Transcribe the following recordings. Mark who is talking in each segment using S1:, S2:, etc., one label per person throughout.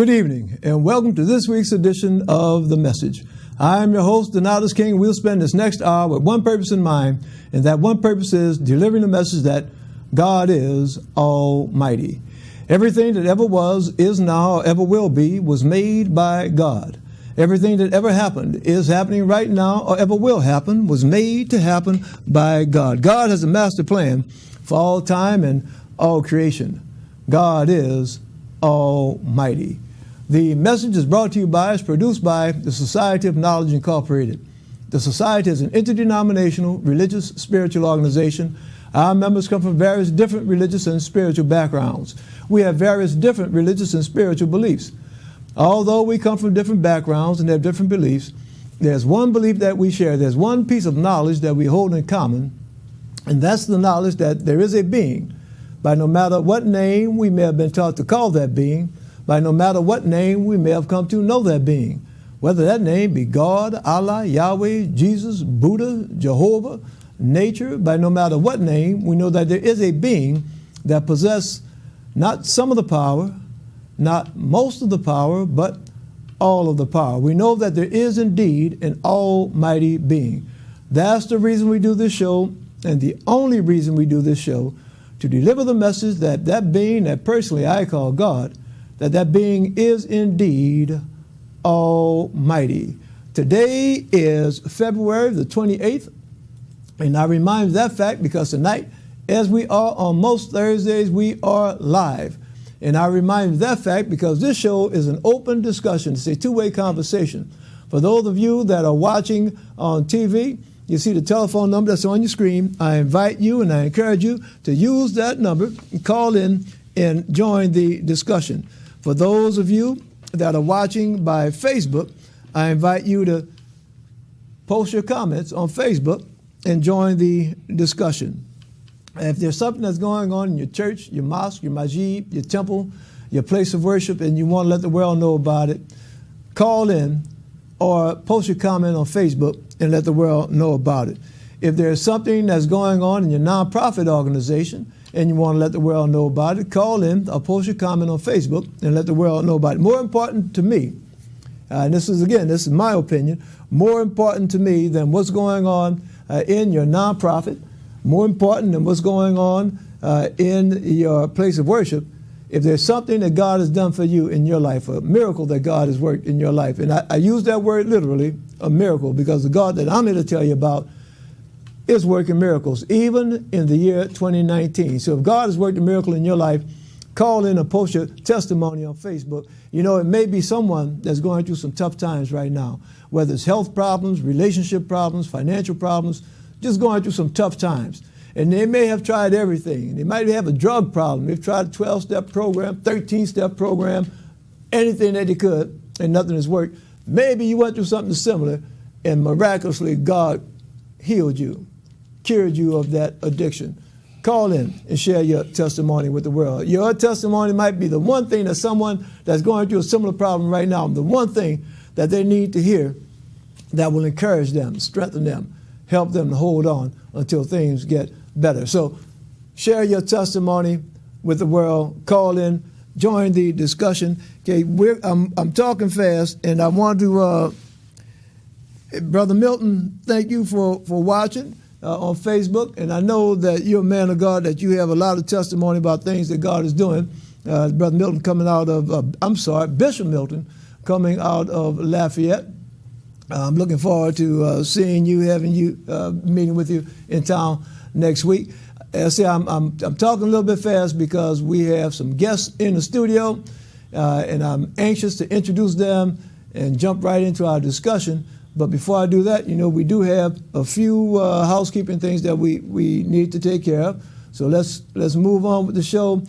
S1: Good evening, and welcome to this week's edition of The Message. I'm your host, Donatus King. We'll spend this next hour with one purpose in mind, and that one purpose is delivering the message that God is Almighty. Everything that ever was, is now, or ever will be, was made by God. Everything that ever happened, is happening right now, or ever will happen, was made to happen by God. God has a master plan for all time and all creation. God is Almighty. The message is brought to you by, is produced by the Society of Knowledge Incorporated. The Society is an interdenominational religious spiritual organization. Our members come from various different religious and spiritual backgrounds. We have various different religious and spiritual beliefs. Although we come from different backgrounds and have different beliefs, there's one belief that we share. There's one piece of knowledge that we hold in common, and that's the knowledge that there is a being, by no matter what name we may have been taught to call that being, by no matter what name we may have come to know that being, whether that name be God, Allah, Yahweh, Jesus, Buddha, Jehovah, nature, by no matter what name, we know that there is a being that possesses not some of the power, not most of the power, but all of the power. We know that there is indeed an almighty being. That's the reason we do this show, and the only reason we do this show, to deliver the message that that being that personally I call God, that being is indeed almighty. Today is February the 28th, and I remind you of that fact because tonight, as we are on most Thursdays, we are live. And I remind you of that fact because this show is an open discussion. It's a two-way conversation. For those of you that are watching on TV, you see the telephone number that's on your screen. I invite you and I encourage you to use that number, call in, and join the discussion. For those of you that are watching by Facebook, I invite you to post your comments on Facebook and join the discussion. If there's something that's going on in your church, your mosque, your masjid, your temple, your place of worship, and you want to let the world know about it, call in or post your comment on Facebook and let the world know about it. If there's something that's going on in your nonprofit organization and you want to let the world know about it, call in or post your comment on Facebook and let the world know about it. More important to me, and this is my opinion, more important to me than what's going on in your nonprofit, more important than what's going on in your place of worship, if there's something that God has done for you in your life, a miracle that God has worked in your life. And I use that word literally, a miracle, because the God that I'm here to tell you about is working miracles, even in the year 2019. So if God has worked a miracle in your life, call in or post your testimony on Facebook. You know, it may be someone that's going through some tough times right now, whether it's health problems, relationship problems, financial problems, just going through some tough times. And they may have tried everything. They might have a drug problem. They've tried a 12-step program, 13-step program, anything that they could, and nothing has worked. Maybe you went through something similar, and miraculously God healed you, cured you of that addiction. Call in and share your testimony with the world. Your testimony might be the one thing that someone that's going through a similar problem right now, the one thing that they need to hear that will encourage them, strengthen them, help them to hold on until things get better. So share your testimony with the world. Call in, join the discussion. Okay, I'm talking fast, and I want to, Brother Milton, thank you for watching on Facebook. And I know that you're a man of God, that you have a lot of testimony about things that God is doing. Brother Milton coming out of, Bishop Milton coming out of Lafayette. I'm looking forward to seeing you, having you, meeting with you in town next week. I say I'm talking a little bit fast because we have some guests in the studio, and I'm anxious to introduce them and jump right into our discussion. But before I do that, you know, we do have a few housekeeping things that we need to take care of. So let's move on with the show.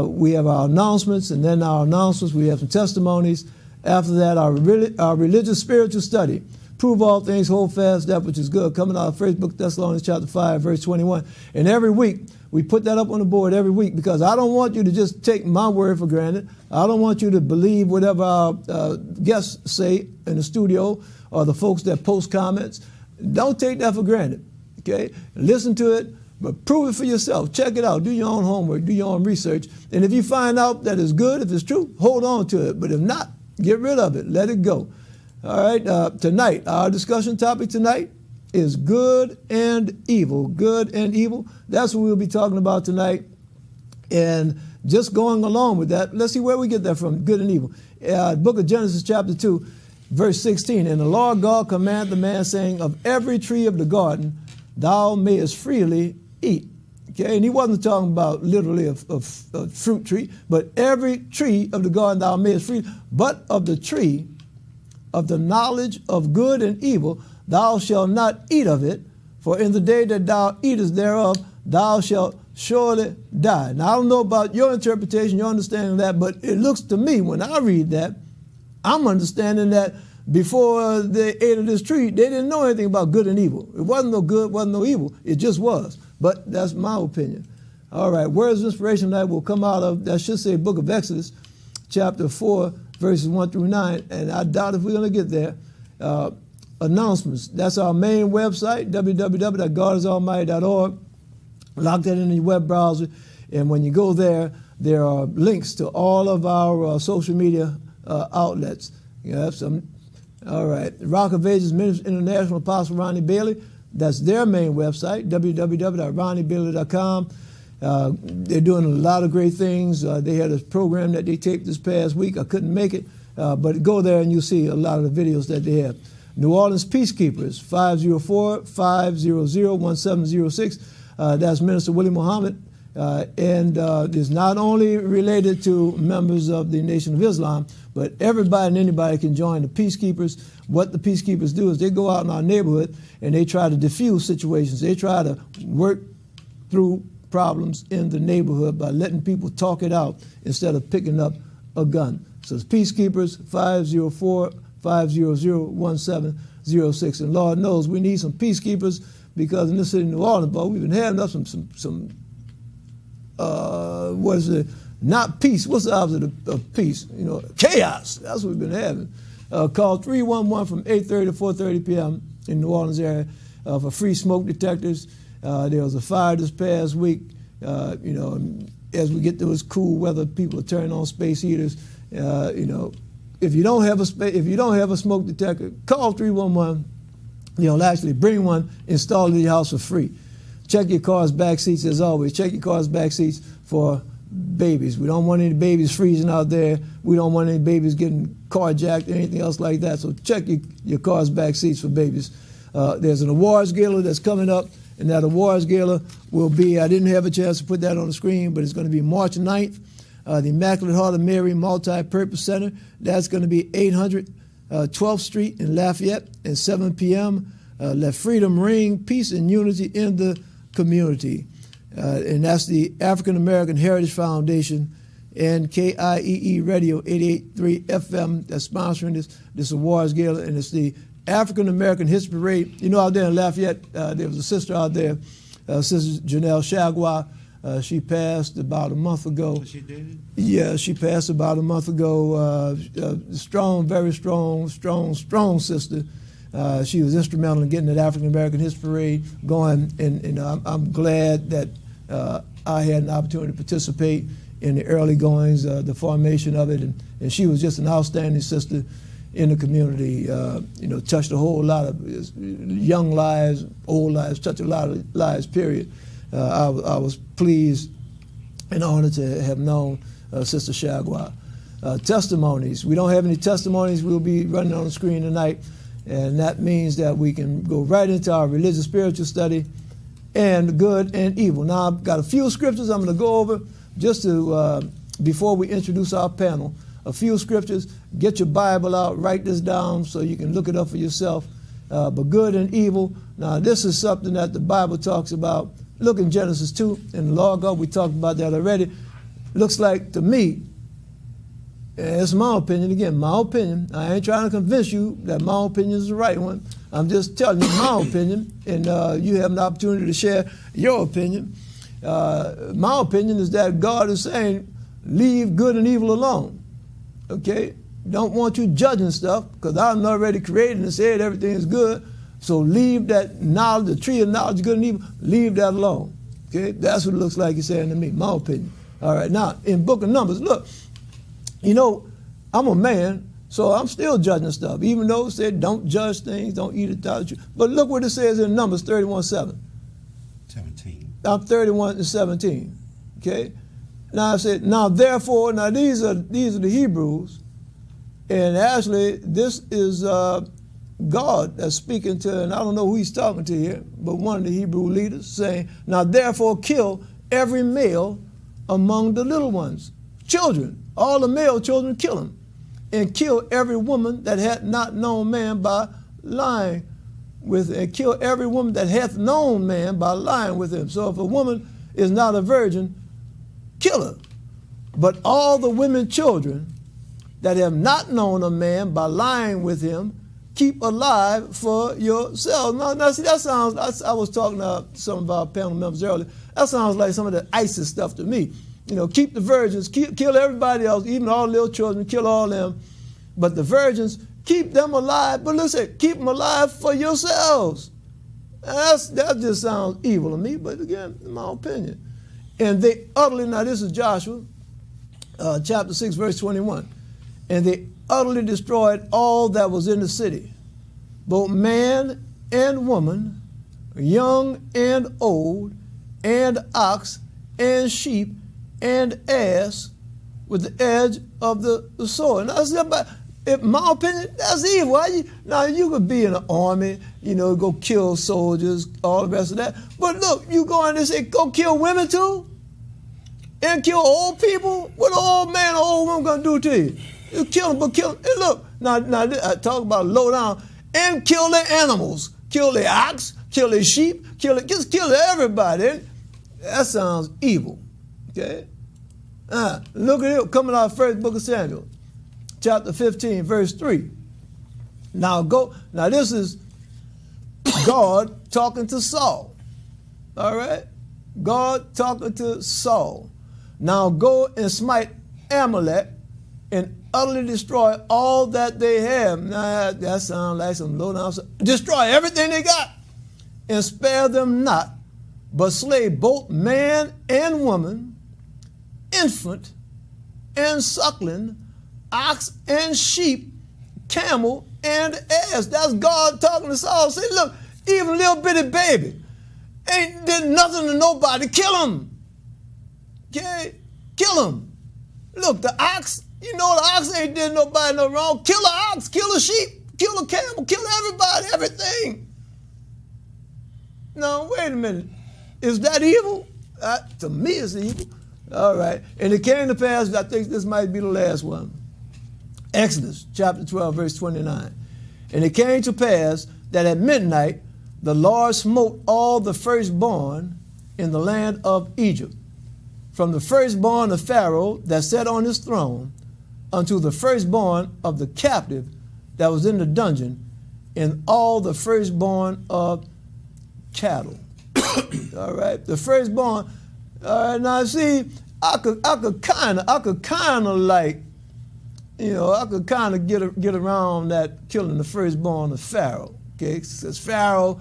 S1: We have our announcements, and then our announcements, we have some testimonies. After that, our religious spiritual study. Prove all things, hold fast that which is good. Coming out of 1 Book Thessalonians chapter 5, verse 21. And every week, we put that up on the board every week because I don't want you to just take my word for granted. I don't want you to believe whatever our guests say in the studio or the folks that post comments. Don't take that for granted, okay? Listen to it, But prove it for yourself. Check it out. Do your own homework. Do your own research. And if you find out that it's good, if it's true, hold on to it. But if not, get rid of it. Let it go. All right. Tonight, our discussion topic tonight is good and evil. Good and evil. That's what we'll be talking about tonight. And just going along with that, let's see where we get that from, good and evil. Book of Genesis chapter 2, verse 16. And the Lord God commanded the man, saying, of every tree of the garden thou mayest freely eat. Okay, and he wasn't talking about literally a fruit tree, but every tree of the garden thou mayest freely, but of the tree of the knowledge of good and evil thou shalt not eat of it, for in the day that thou eatest thereof thou shalt surely die. Now, I don't know about your interpretation, your understanding of that, but it looks to me, when I read that, I'm understanding that before they ate of this tree, they didn't know anything about good and evil. It wasn't no good, wasn't no evil. It just was. But that's my opinion. All right, words of inspiration tonight will come out of, that should say, book of Exodus, chapter 4, verses 1 through 9, and I doubt if we're going to get there. Announcements. That's our main website, www.godisalmighty.org. Lock that in your web browser, and when you go there, there are links to all of our social media outlets. You have some. All right. Rock of Ages Ministry International Apostle Ronnie Bailey. That's their main website, www.ronniebailey.com. They're doing a lot of great things. They had a program that they taped this past week. I couldn't make it, but go there and you'll see a lot of the videos that they have. New Orleans Peacekeepers, 504-500-1706. That's Minister Willie Muhammad. And it's not only related to members of the Nation of Islam, but everybody and anybody can join the Peacekeepers. What the Peacekeepers do is they go out in our neighborhood and they try to diffuse situations. They try to work through problems in the neighborhood by letting people talk it out instead of picking up a gun. So it's Peacekeepers, 504-500-1706. And Lord knows we need some peacekeepers, because in this city of New Orleans, but we've been having up some what is it? Not peace. What's the opposite of peace? You know, chaos. That's what we've been having. Call 311 from 8:30 to 4:30 p.m. in New Orleans area for free smoke detectors. There was a fire this past week. You know, as we get to this cool weather, people are turning on space heaters. You know, if you don't have a smoke detector, call 311. You'll actually bring one, install it in your house for free. Check your car's back seats as always. Check your car's back seats for babies. We don't want any babies freezing out there. We don't want any babies getting carjacked or anything else like that. So check your car's back seats for babies. There's an awards gala that's coming up, and that awards gala will be, I didn't have a chance to put that on the screen, but it's going to be March 9th. The Immaculate Heart of Mary Multi-Purpose Center. That's going to be 800 12th Street in Lafayette at 7 p.m. Let freedom ring, peace and unity in the community. And that's the African American Heritage Foundation and KIEE Radio 88.3 FM that's sponsoring this awards gala. And it's the African American History Parade. You know, out there in Lafayette, there was a sister out there, Sister Janelle Shagwa. She passed about a month ago.
S2: She did?
S1: Yeah, she passed about a month ago. Strong, very strong sister. She was instrumental in getting that African American History Parade going, and I'm glad that I had an opportunity to participate in the early goings, the formation of it, and she was just an outstanding sister in the community. You know, touched a whole lot of young lives, old lives, touched a lot of lives, period. I was pleased and honored to have known Sister Shagwa. Testimonies. We don't have any testimonies. We'll be running on the screen tonight, and that means that we can go right into our religious spiritual study and good and evil. Now, I've got a few scriptures I'm going to go over just to, before we introduce our panel, a few scriptures. Get your Bible out, write this down so you can look it up for yourself. But good and evil. Now, this is something that the Bible talks about. Look in Genesis 2 in the Law of God. We talked about that already. Looks like to me, and it's my opinion, again, my opinion. I ain't trying to convince you that my opinion is the right one. I'm just telling you my opinion, and you have an opportunity to share your opinion. My opinion is that God is saying, leave good and evil alone, okay? Don't want you judging stuff, because I'm already created and said everything is good. So leave that knowledge, the tree of knowledge of good and evil, leave that alone. Okay, that's what it looks like he's saying to me, my opinion. All right, now, in book of Numbers, look, you know, I'm a man, so I'm still judging stuff, even though it said don't judge things, don't eat it. But look what it says in Numbers 31:7.
S2: 17.
S1: I'm 31:17. Okay? Now I said, now therefore, now these are the Hebrews, and actually this is God that's speaking to, and I don't know who he's talking to here, but one of the Hebrew leaders saying, now therefore kill every male among the little ones. Children, all the male children, kill them. And kill every woman that hath not known man by lying with, and kill every woman that hath known man by lying with him. So if a woman is not a virgin, kill her. But all the women children that have not known a man by lying with him, keep alive for yourselves. Now see, that sounds, I was talking to some of our panel members earlier, that sounds like some of the ISIS stuff to me. You know, keep the virgins, kill everybody else, even all the little children, kill all them. But the virgins, keep them alive. But listen, keep them alive for yourselves. That just sounds evil to me, but again, in my opinion. And they utterly, now this is Joshua, chapter 6, verse 21. And they utterly destroyed all that was in the city, both man and woman, young and old, and ox and sheep, and ass with the edge of the sword. Now, in my opinion, that's evil. Now, you could be in the army, you know, go kill soldiers, all the rest of that. But look, you go in and say, go kill women too? And kill old people? What an old man or old woman going to do to you? You kill them, but kill them. And look, now I talk about low down, and kill the animals. Kill the ox, kill the sheep, just kill everybody. That sounds evil. Okay? Look at it coming out of first book of Samuel, chapter 15, verse 3. Now this is God talking to Saul. All right? God talking to Saul. Now go and smite Amalek and utterly destroy all that they have. Now that sounds like some low down. Destroy everything they got and spare them not, but slay both man and woman, infant and suckling, ox and sheep, camel and ass. That's God talking to Saul. Say, look, even little bitty baby ain't did nothing to nobody. Kill him. Okay? Kill him. Look, the ox, you know the ox ain't did nobody no wrong. Kill the ox, kill the sheep, kill the camel, kill everybody, everything. Now, wait a minute. Is that evil? To me, it's evil. All right. And it came to pass, I think this might be the last one. Exodus chapter 12, verse 29. And it came to pass that at midnight the Lord smote all the firstborn in the land of Egypt, from the firstborn of Pharaoh that sat on his throne unto the firstborn of the captive that was in the dungeon, and all the firstborn of cattle. All right, the firstborn. All right, now see, I could kind of like, you know, I could kind of get around that killing the firstborn of Pharaoh. Okay, because Pharaoh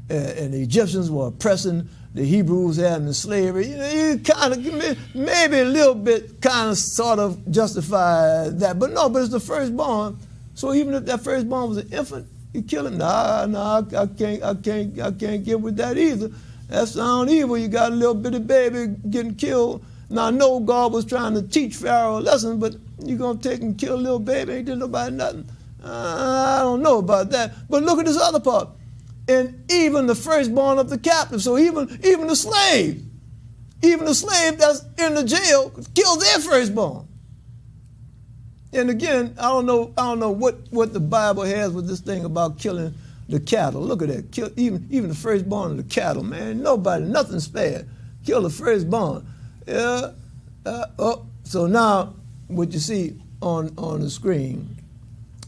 S1: and the Egyptians were oppressing the Hebrews, had them in slavery. You know, you kind of maybe a little bit kind of sort of justify that, but no, but it's the firstborn. So even if that firstborn was an infant, you kill him. Nah, I can't get with that either. That sounds evil. You got a little bitty baby getting killed. Now, I know God was trying to teach Pharaoh a lesson, but you're going to take and kill a little baby, ain't did nobody nothing. I don't know about that. But look at this other part. And even the firstborn of the captive, so even the slave that's in the jail, kill their firstborn. And again, I don't know what the Bible has with this thing about killing the cattle. Look at that. Kill even the firstborn of the cattle, man. Nothing spared. Kill the firstborn. Yeah. So now what you see on the screen,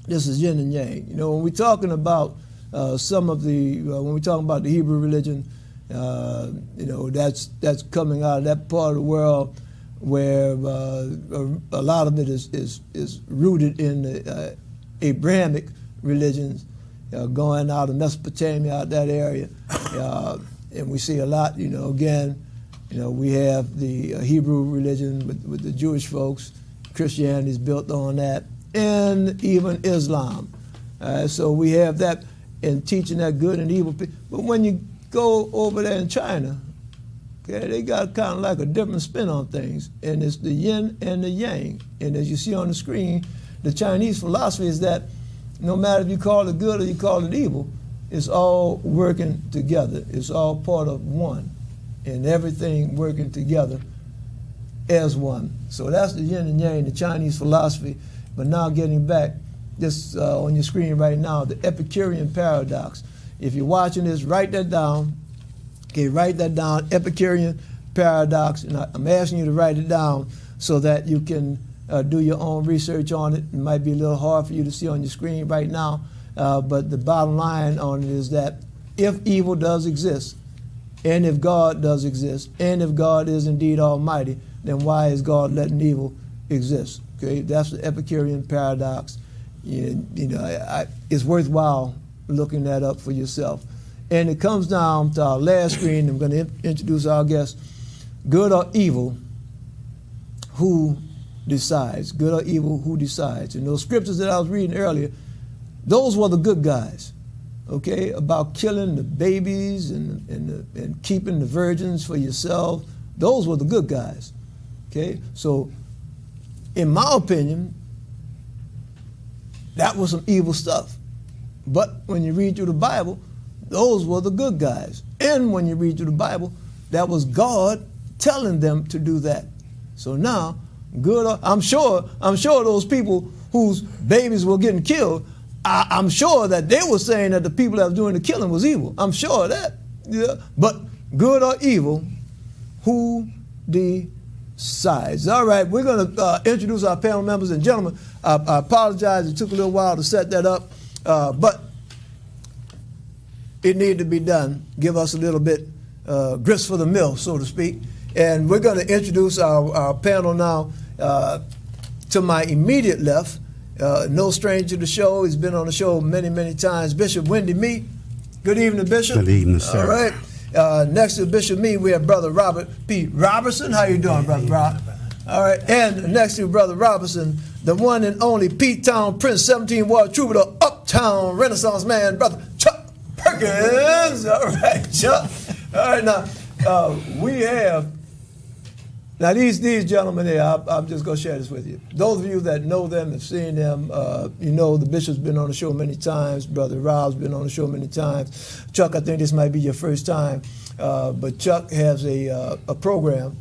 S1: this is yin and yang. You know, when we're talking about when we're talking about the Hebrew religion, you know, that's coming out of that part of the world where a lot of it is rooted in the Abrahamic religions, going out of Mesopotamia, out that area, and we see a lot, you know, again, We have the Hebrew religion with the Jewish folks. Christianity is built on that, and even Islam. So we have that in teaching that good and evil. But when you go over there in China, okay, they got kind of like a different spin on things, and it's the yin and the yang. And as you see on the screen, the Chinese philosophy is that no matter if you call it good or you call it evil, it's all working together. It's all part of one, and everything working together as one. So that's the yin and yang, the Chinese philosophy. But now getting back, this on your screen right now, the Epicurean paradox. If you're watching this, write that down. Okay, write that down, Epicurean paradox. And I'm asking you to write it down so that you can do your own research on it. It might be a little hard for you to see on your screen right now, but the bottom line on it is that if evil does exist, and if God does exist, and if God is indeed almighty, then why is God letting evil exist? Okay, that's the Epicurean paradox. It's worthwhile looking that up for yourself. And it comes down to our last screen. I'm going to introduce our guest. Good or evil, who decides? Good or evil, who decides? And those scriptures that I was reading earlier, those were the good guys, okay, about killing the babies and keeping the virgins for yourself. Those were the good guys, okay? So, in my opinion, that was some evil stuff. But when you read through the Bible, those were the good guys. And when you read through the Bible, that was God telling them to do that. So now, I'm sure those people whose babies were getting killed, I'm sure that they were saying that the people that were doing the killing was evil. I'm sure of that. Yeah. But good or evil, who decides? All right, we're going to introduce our panel members. And gentlemen, I apologize. It took a little while to set that up. But it needed to be done. Give us a little bit grist for the mill, so to speak. And we're going to introduce our panel now. To my immediate left, no stranger to the show. He's been on the show many, many times. Bishop Wendy Mead. Good evening, Bishop.
S2: Good evening, sir.
S1: All right. Next to Bishop Mead, we have Brother Robert P. Robertson. How you doing, Brother Rob? All right. And next to Brother Robertson, the one and only P-Town Prince, 17 Ward Troubadour, Uptown Renaissance Man, Brother Chuck Perkins. All right, Chuck. All right, now, we have... Now, these gentlemen here, I'm just going to share this with you. Those of you that know them, have seen them, the Bishop's been on the show many times. Brother Rob's been on the show many times. Chuck, I think this might be your first time. But Chuck has a program,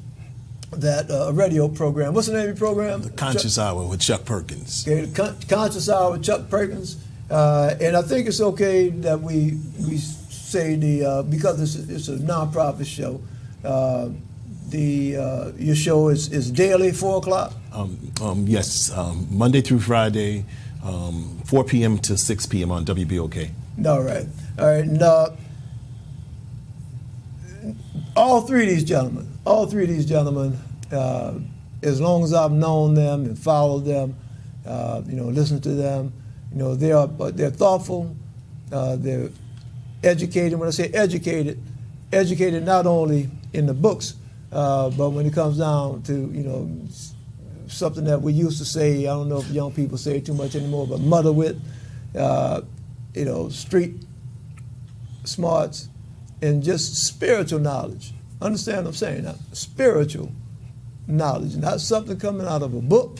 S1: a radio program. What's the name of your program?
S3: The Conscious Hour with Chuck Perkins.
S1: Okay, the Conscious Hour with Chuck Perkins. And I think it's okay that we say because it's a nonprofit show, your show is daily, 4 o'clock?
S3: Yes, Monday through Friday, 4 p.m. to 6 p.m. on WBOK.
S1: All right. And all three of these gentlemen, as long as I've known them and followed them, listened to them, they're thoughtful, they're educated. When I say educated not only in the books, but when it comes down to, something that we used to say, I don't know if young people say it too much anymore, but mother wit, street smarts, and just spiritual knowledge. Understand what I'm saying now? Spiritual knowledge, not something coming out of a book,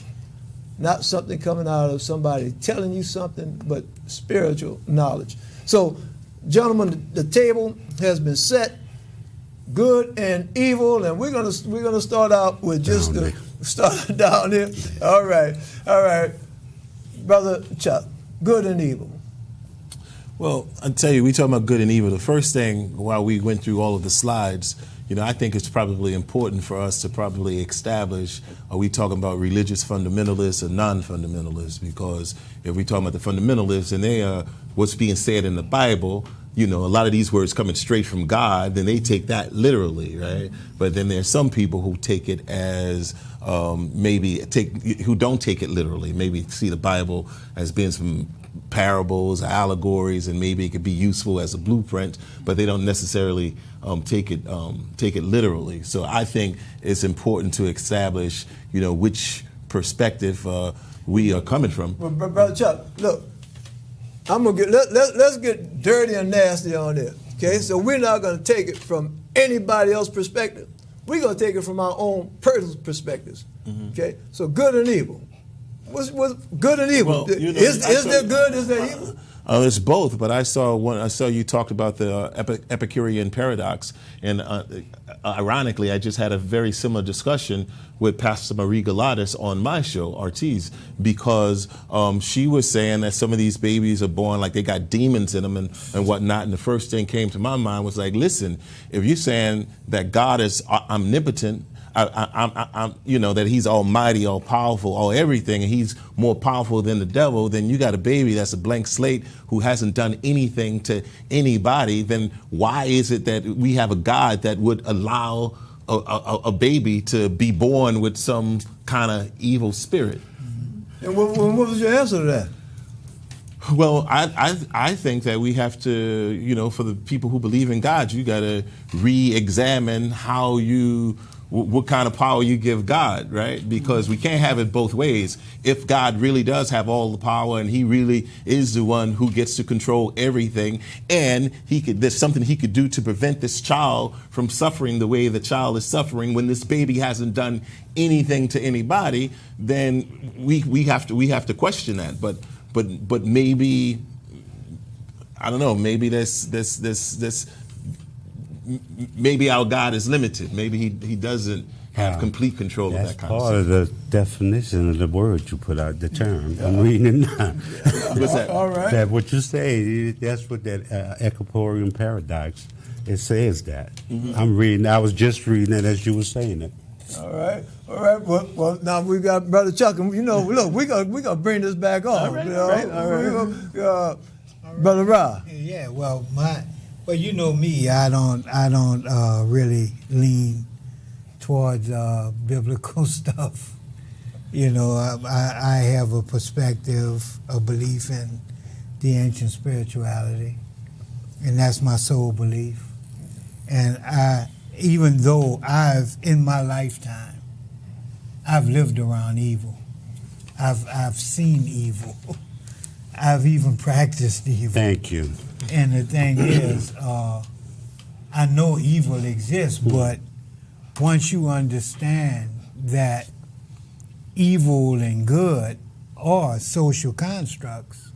S1: not something coming out of somebody telling you something, but spiritual knowledge. So, gentlemen, the table has been set. Good and evil, and we're gonna start out with just start down here. All right, Brother Chuck. Good and evil.
S3: Well, I tell you, we talking about good and evil. The first thing, while we went through all of the slides, I think it's probably important for us to probably establish: are we talking about religious fundamentalists or non-fundamentalists? Because if we're talking about the fundamentalists, and they are what's being said in the Bible. A lot of these words coming straight from God, then they take that literally, right? But then there's some people who take it as who don't take it literally, maybe see the Bible as being some parables, allegories, and maybe it could be useful as a blueprint, but they don't necessarily take it literally. So I think it's important to establish, which perspective we are coming from.
S1: Well, Brother Chuck, look, let's get dirty and nasty on this. Okay, so we're not going to take it from anybody else's perspective. We're going to take it from our own personal perspectives. Okay, so good and evil. What's good and evil?
S3: Well,
S1: is there good? Is there evil?
S3: It's both, but I saw you talked about the Epicurean paradox, and ironically, I just had a very similar discussion with Pastor Marie Galatis on my show, Artis, because she was saying that some of these babies are born like they got demons in them and whatnot, and the first thing came to my mind was like, listen, if you're saying that God is omnipotent, that he's almighty, all powerful, all everything, and he's more powerful than the devil, then you got a baby that's a blank slate who hasn't done anything to anybody. Then why is it that we have a God that would allow a baby to be born with some kind of evil spirit?
S1: And what was your answer to that?
S3: Well, I think that we have to, for the people who believe in God, you got to re-examine what kind of power you give God, right? Because we can't have it both ways. If God really does have all the power and he really is the one who gets to control everything, and there's something he could do to prevent this child from suffering the way the child is suffering when this baby hasn't done anything to anybody, then we have to question that. But maybe, I don't know, maybe maybe our God is limited. Maybe he doesn't have complete control of that kind of stuff.
S2: That's part of the definition of the word you put out, the term. I'm reading it now.
S3: What's that?
S1: All right.
S2: That what you say, that's what that Epicurean paradox, it says that. I was just reading it as you were saying it.
S1: All right. Well, now we got Brother Chuck, and look, we gonna bring this back on.
S3: All right.
S1: Brother Ra.
S4: Yeah. Well, you know me. I don't really lean towards biblical stuff. I have a perspective, a belief in the ancient spirituality, and that's my sole belief. And even though in my lifetime, I've lived around evil. I've seen evil. I've even practiced evil.
S2: Thank you.
S4: And the thing is, I know evil exists, but once you understand that evil and good are social constructs,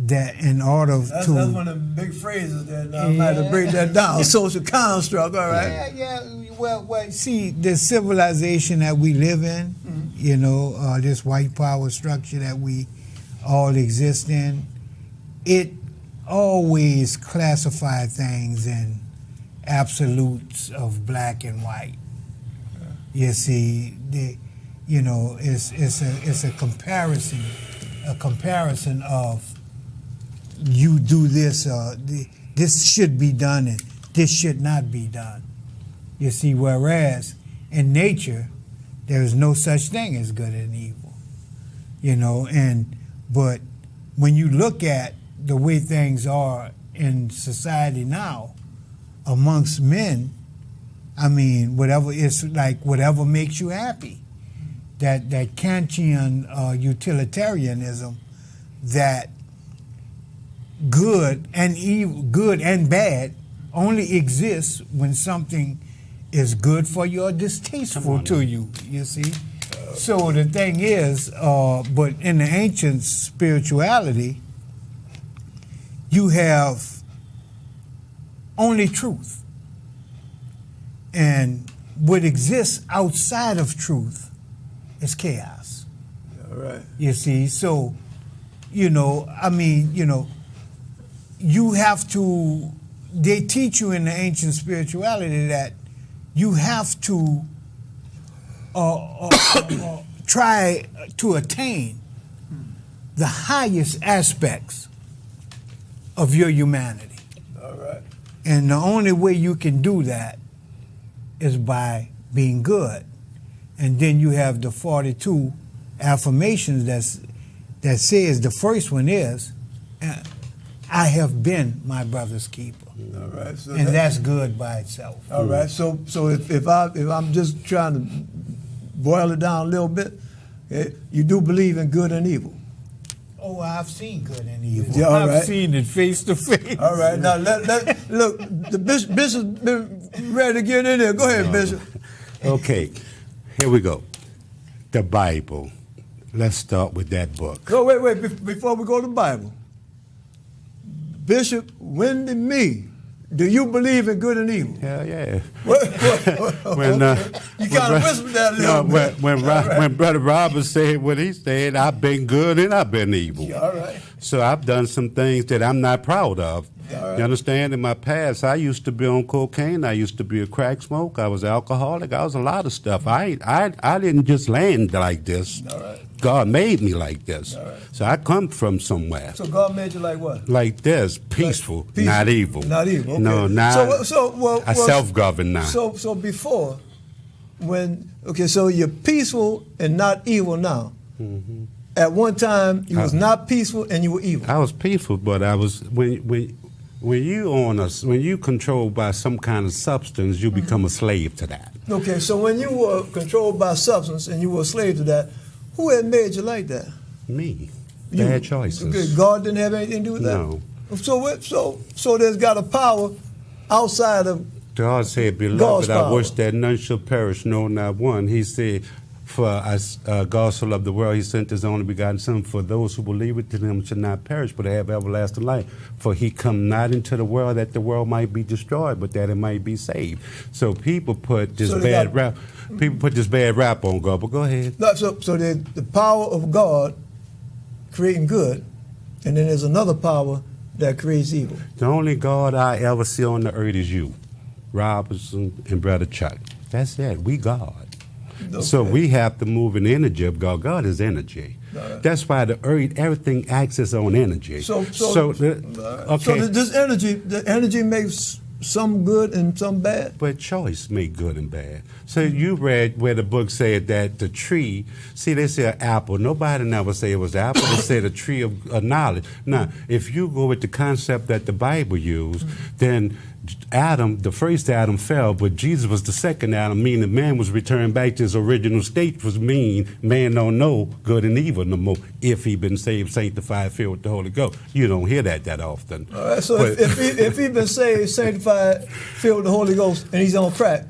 S4: that in order
S1: That's
S4: to...
S1: That's one of the big phrases that I might have to break that down. Social construct, all right?
S4: Yeah. Well, see, the civilization that we live in, this white power structure that we all exist in, it always classify things in absolutes of black and white. You see, it's a comparison of you do this, this should be done and this should not be done. You see, whereas in nature, there is no such thing as good and evil. But when you look at the way things are in society now, amongst men, whatever makes you happy. That Kantian utilitarianism, that good and evil, good and bad, only exists when something is good for you or distasteful to you. You see. So the thing is, but in the ancient spirituality, you have only truth. And what exists outside of truth is chaos.
S1: All right.
S4: You see, so, you have to, they teach you in the ancient spirituality that you have to try to attain the highest aspects of your humanity.
S1: All right.
S4: And the only way you can do that is by being good. And then you have the 42 affirmations that says the first one is, I have been my brother's keeper.
S1: All right. So
S4: And that's good by itself.
S1: all right. So if I'm just trying to boil it down a little bit, you do believe in good and evil.
S4: Oh, I've seen good and evil.
S1: Yeah, all
S4: I've
S1: right.
S4: seen it face to face.
S1: All right. Now look. The bishop's been ready to get in there. Go ahead, Bishop.
S2: Okay, here we go. The Bible. Let's start with that book.
S1: No, wait. Before we go to the Bible, Bishop Wendy Me, do you believe in good and evil?
S2: Hell yeah.
S1: When, you kind of whispered that a little bit.
S2: When Brother Robert said what he said, I've been good and I've been evil.
S1: Yeah, all right.
S2: So I've done some things that I'm not proud of.
S1: All right.
S2: You understand? In my past, I used to be on cocaine. I used to be a crack smoker. I was alcoholic. I was a lot of stuff. I didn't just land like this.
S1: All right.
S2: God made me like this.
S1: All right.
S2: So I come from somewhere.
S1: So God made you like what?
S2: Like this, peaceful,
S1: Peaceful,
S2: not evil.
S1: Not evil. Okay.
S2: No, not.
S1: So
S2: I self-govern now.
S1: So before, so you're peaceful and not evil now.
S2: Mm-hmm.
S1: At one time, you was not peaceful and you were evil.
S2: I was peaceful, but I was when you controlled by some kind of substance, you become a slave to that.
S1: Okay, so when you were controlled by substance and you were a slave to that, who had made you like that?
S2: Me,
S1: You.
S2: bad choices.
S1: Okay, God didn't have anything to do with that.
S2: No.
S1: So there's got a power outside of.
S2: God said,
S1: God's
S2: "Beloved, I
S1: power.
S2: wish that none shall perish, no, not one." He said, "For us, God so loved the world, He sent His only begotten Son. For those who believe it, to Him shall not perish, but have everlasting life. For He come not into the world that the world might be destroyed, but that it might be saved." So people put this bad rap. People put this bad rap on God. But go ahead.
S1: No, so the power of God creating good, and then there's another power that creates evil.
S2: The only God I ever see on the earth is you, Robinson and Brother Chuck. That's it. We God.
S1: Okay.
S2: So we have to move in the energy of God. God is energy.
S1: Right.
S2: That's why the earth, everything acts on energy.
S1: So
S2: okay.
S1: this energy, the energy makes some good and some bad.
S2: But choice make good and bad. So you read where the book said that the tree, see, they say an apple. Nobody never say it was an apple. They said a tree of knowledge. Now, if you go with the concept that the Bible used, then Adam, the first Adam fell, but Jesus was the second Adam, meaning man was returned back to his original state, was mean man don't know good and evil no more if he been saved, sanctified, filled with the Holy Ghost. You don't hear that often.
S1: All right, so if he been saved, sanctified, filled with the Holy Ghost, and he's on crack,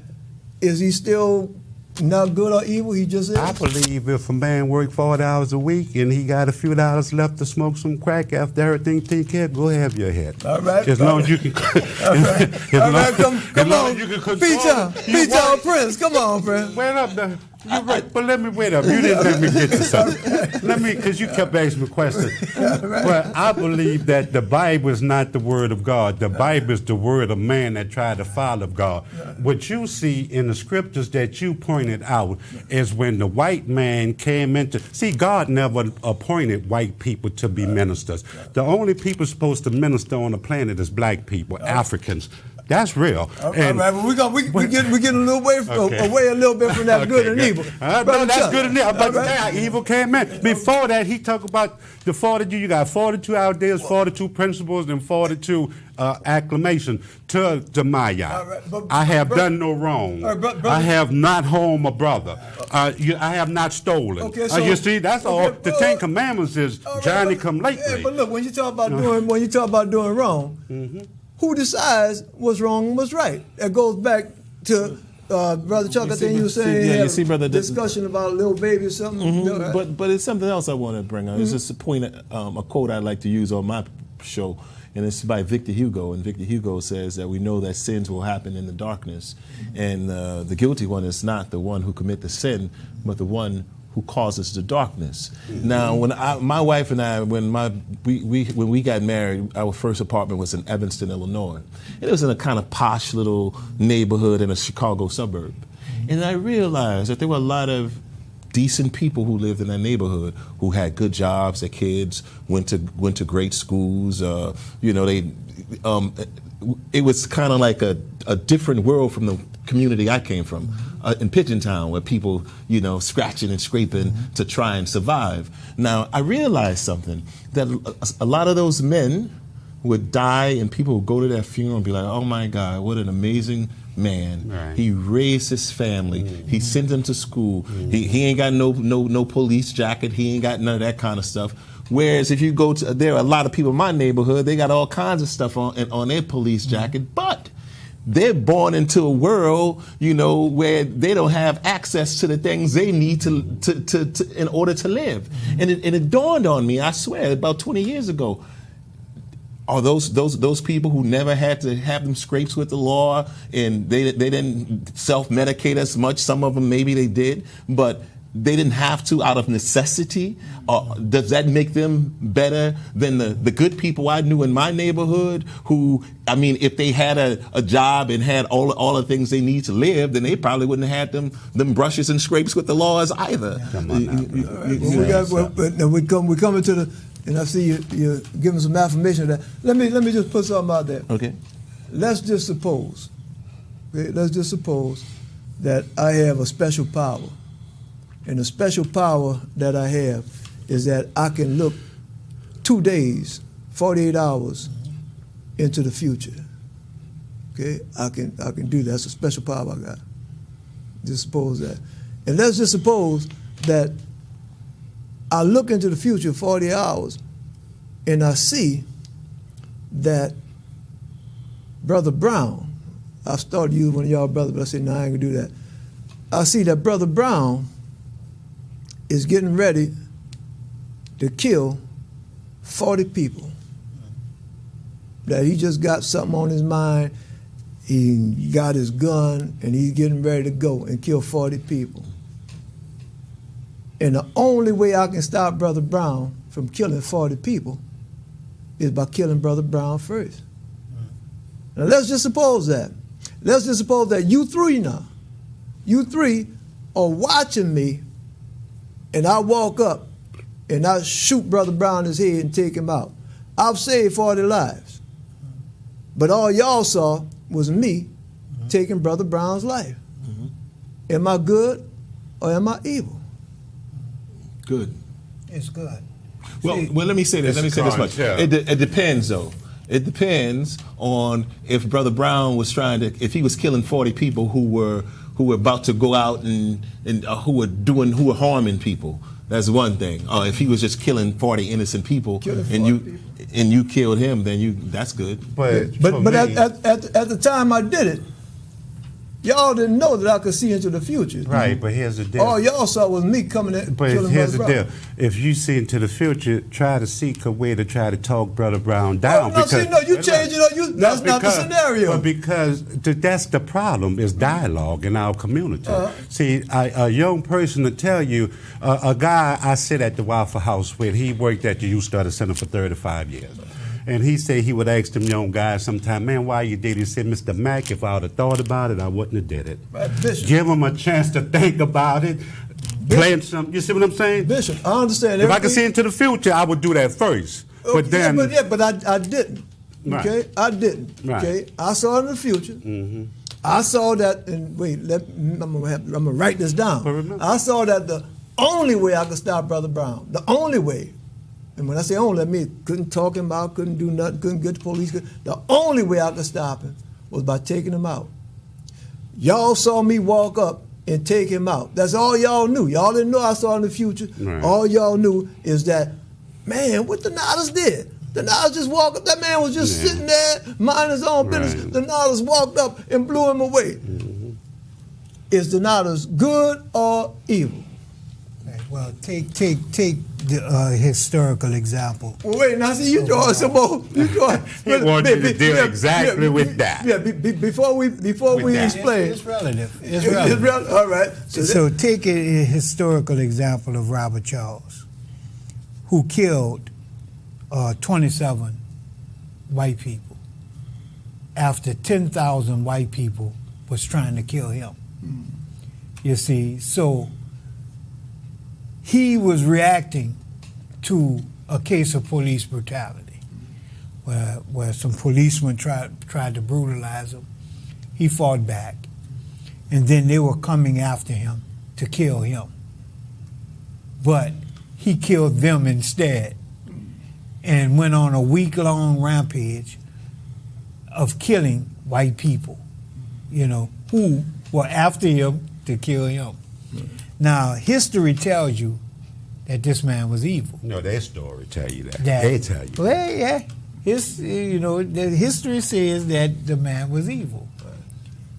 S1: is he still not good or evil? He just is?
S2: I believe if a man worked 40 hours a week and he got a few dollars left to smoke some crack after everything taken care, go have your head.
S1: All right.
S2: As long as you can.
S1: All right, come on.
S2: You can control.
S1: P-Town Prince. Come on, Prince.
S2: Wait up, though. You're right, but let me wait up. You didn't let me get to something. Because you kept asking me questions. But I believe that the Bible is not the word of God. The Bible is the word of man that tried to follow God. What you see in the scriptures that you pointed out is when the white man came into. See, God never appointed white people to be ministers. The only people supposed to minister on the planet is black people, Africans. That's real.
S1: All right, but we getting a little away a little bit from that good and evil.
S2: No, that's good and evil. But right. Evil came in. Before that, he talked about the 42. You got 42 ideas, 42 principles, and 42 acclamation to Maya.
S1: Right,
S2: I have done no wrong. I have not harmed a brother. I have not stolen.
S1: Okay, so,
S2: you see, that's all. The Ten Commandments is Johnny come lately.
S1: Yeah, but look, when you talk about doing wrong. Mm-hmm. Who decides what's wrong and what's right? That goes back to Brother Chuck. I think you were saying
S3: you see, brother,
S1: discussion about a little baby or something.
S3: Mm-hmm. But it's something else I want to bring up. Mm-hmm. It's just a quote I like to use on my show, and it's by Victor Hugo. And Victor Hugo says that we know that sins will happen in the darkness, and the guilty one is not the one who commit the sin, but the one who causes the darkness. Mm-hmm. Now, when my wife and I, when we got married, our first apartment was in Evanston, Illinois. And it was in a kind of posh little neighborhood in a Chicago suburb. And I realized that there were a lot of decent people who lived in that neighborhood who had good jobs. Their kids went to great schools. It was kind of like a different world from the community I came from. in Pigeon Town where people, scratching and scraping to try and survive. Now, I realized something, that a lot of those men would die and people would go to their funeral and be like, oh my God, what an amazing man.
S2: Right.
S3: He raised his family. He sent them to school. He ain't got no police jacket. He ain't got none of that kind of stuff. Whereas if you go to, there are a lot of people in my neighborhood, they got all kinds of stuff on their police jacket, but they're born into a world, where they don't have access to the things they need to in order to live. And it dawned on me, I swear, about 20 years ago. Are those people who never had to have them scrapes with the law, and they didn't self-medicate as much? Some of them maybe they did, but they didn't have to out of necessity. Does that make them better than the good people I knew in my neighborhood who, if they had a job and had all the things they need to live, then they probably wouldn't have had them brushes and scrapes with the laws either.
S2: Come on now.
S1: We're coming to the, and I see you're giving some affirmation of that. Let me just put something out there.
S3: Okay.
S1: Let's just suppose that I have a special power. And the special power that I have is that I can look 2 days, 48 hours into the future. Okay, I can do that. That's a special power I got. Just suppose that. And let's just suppose that I look into the future 40 hours and I see that Brother Brown, I started using one of y'all brothers, but I said, no, I ain't gonna do that. I see that Brother Brown is getting ready to kill 40 people. That he just got something on his mind, he got his gun, and he's getting ready to go and kill 40 people. And the only way I can stop Brother Brown from killing 40 people is by killing Brother Brown first. Now let's just suppose that. Let's just suppose that you three are watching me, and I walk up and I shoot Brother Brown in his head and take him out. I've saved 40 lives. But all y'all saw was me taking Brother Brown's life. Am I good or am I evil?
S3: Good.
S4: It's good.
S3: Well, let me say this. Let me say this much. It depends, though. It depends on if Brother Brown was if he was killing 40 people who were about to go out and who were harming people. That's one thing. If he was just killing 40 innocent people and you killed him, then that's good.
S1: But at the time I did it, y'all didn't know that I could see into the future.
S2: Right, but here's the deal.
S1: All y'all saw was me coming in.
S2: But here's the deal. If you see into the future, try to seek a way to try to talk Brother Brown down.
S1: You change it. That's not the scenario.
S2: But because that's the problem, is dialogue in our community. See, a young person to tell you, a guy I sit at the Waffle House with, he worked at the Youth Study Center for 35 years. And he said he would ask them young guys sometime, man, why you did it? He said, Mr. Mack, if I would have thought about it, I wouldn't have did it.
S1: Bishop,
S2: give them a chance to think about it. Plant some. You see what I'm saying?
S1: Bishop, I understand.
S2: If I could see into the future, I would do that first. But then,
S1: but I didn't. Okay,
S2: Right.
S1: I didn't.
S2: Right.
S1: Okay, I saw it in the future. I saw that, and wait, I'm gonna write this down.
S2: But remember,
S1: I saw that the only way I could stop Brother Brown, the only way. And when I say only, I mean couldn't talk him out, couldn't do nothing, couldn't get the police. The only way I could stop him was by taking him out. Y'all saw me walk up and take him out. That's all y'all knew. Y'all didn't know I saw in the future.
S2: Right.
S1: All y'all knew is that, man, what the Nadas did. The Nadas just walked up. That man was just sitting there, minding his own business. The Nadas walked up and blew him away. Is the Nadas good or evil?
S4: Well, take the historical example.
S1: Well, wait, now see, you drawing some more.
S2: He wants you to deal exactly with that.
S1: Yeah, before we explain.
S4: It's relative.
S1: It's relative. All right.
S4: So take a historical example of Robert Charles, who killed 27 white people after 10,000 white people was trying to kill him. You see, so he was reacting to a case of police brutality, where some policemen tried to brutalize him. He fought back. and then they were coming after him to kill him. But he killed them instead and went on a week-long rampage of killing white people, who were after him to kill him. Now, history tells you that this man was evil.
S2: No, their story tell you that. They tell you.
S4: Well, yeah. The history says that the man was evil.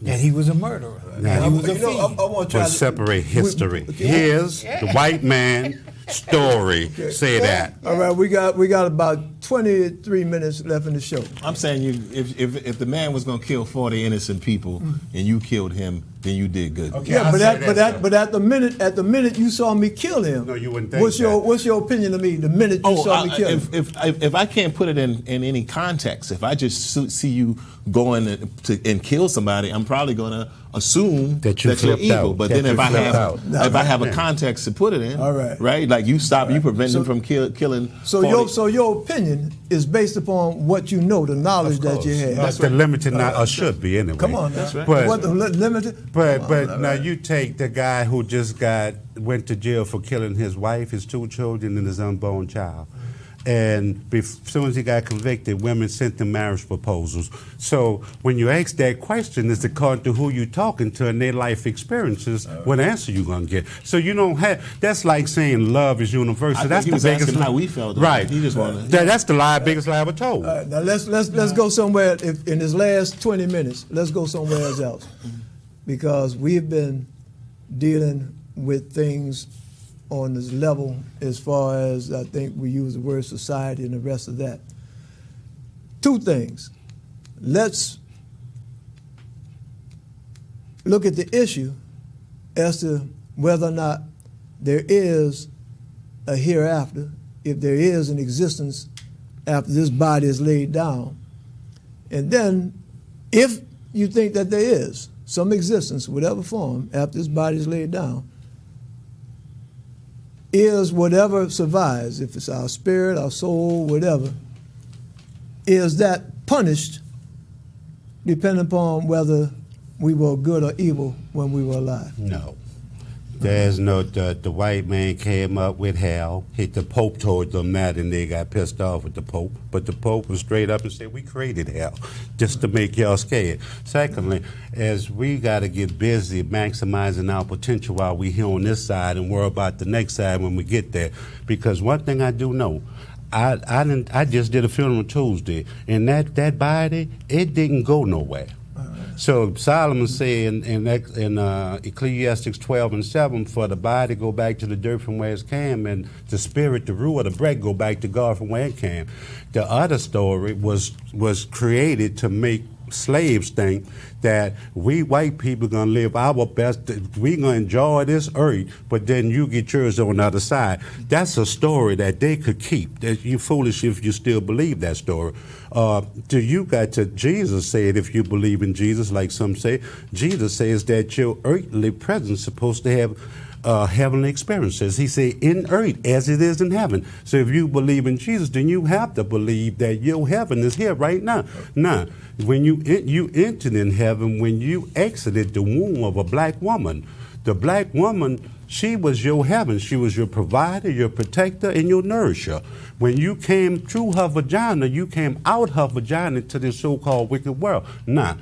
S4: That he was a murderer. That he was a thief.
S1: I want to
S2: But separate history. Here's the white man story. Say that.
S1: All right, we got about 23 minutes left in the show.
S3: I'm saying if the man was going to kill 40 innocent people and you killed him, then you did good.
S2: Okay,
S1: Yeah,
S2: I
S1: but at the minute you saw me kill him.
S2: No, you wouldn't think
S1: What's your opinion of me? The minute you saw me kill him.
S3: If I can't put it in any context, if I just see you going and kill somebody, I'm probably going to assume
S2: that you're
S3: evil.
S2: out.
S3: But
S2: That
S3: then if I have a
S1: Yeah.
S3: context to put it in,
S1: All right.
S3: right? Like you prevent him from killing.
S1: So
S3: 40.
S1: your opinion is based upon what you know, the knowledge that you have.
S2: That's the limited, or should be anyway.
S1: Come on,
S3: That's right.
S2: But,
S1: what the limited?
S2: but now you take the guy who just went to jail for killing his wife, his 2 children, and his unborn child. And as soon as he got convicted, women sent him marriage proposals. So when you ask that question, it's according to who you're talking to and their life experiences, what answer you're going to get. So you don't have, that's like saying love is universal. That's
S3: he
S2: the
S3: was
S2: biggest
S3: asking
S2: lie.
S3: how we felt.
S2: Right.
S3: He just wanted.
S2: That's the biggest lie ever told.
S1: All right, now let's go somewhere. In this last 20 minutes, let's go somewhere else, because we've been dealing with things on this level as far as I think we use the word society and the rest of that. 2 things. Let's look at the issue as to whether or not there is a hereafter, if there is an existence after this body is laid down. And then, if you think that there is some existence, whatever form, after this body is laid down, is whatever survives, if it's our spirit, our soul, whatever, is that punished depending upon whether we were good or evil when we were alive?
S2: No. There's no, the white man came up with hell. The Pope told them that, and they got pissed off with the Pope. But the Pope was straight up and said, we created hell just to make y'all scared. Secondly, as we got to get busy maximizing our potential while we here on this side and worry about the next side when we get there. Because one thing I do know, I just did a funeral Tuesday, and that body, it didn't go nowhere. So Solomon said in Ecclesiastes 12:7, for the body go back to the dirt from where it came, and the spirit, the ruah, the breath go back to God from where it came. The other story was created to make slaves think that we white people are gonna live our best, we gonna enjoy this earth, but then you get yours on the other side. That's a story that they could keep. That you foolish if you still believe that story. Jesus said, if you believe in Jesus, like some say, Jesus says that your earthly presence is supposed to have heavenly experiences. He said, in earth as it is in heaven. So if you believe in Jesus, then you have to believe that your heaven is here right now. Now, when you entered in heaven, when you exited the womb of a black woman, the black woman, she was your heaven. She was your provider, your protector, and your nourisher. When you came through her vagina, you came out her vagina to this so-called wicked world. Now,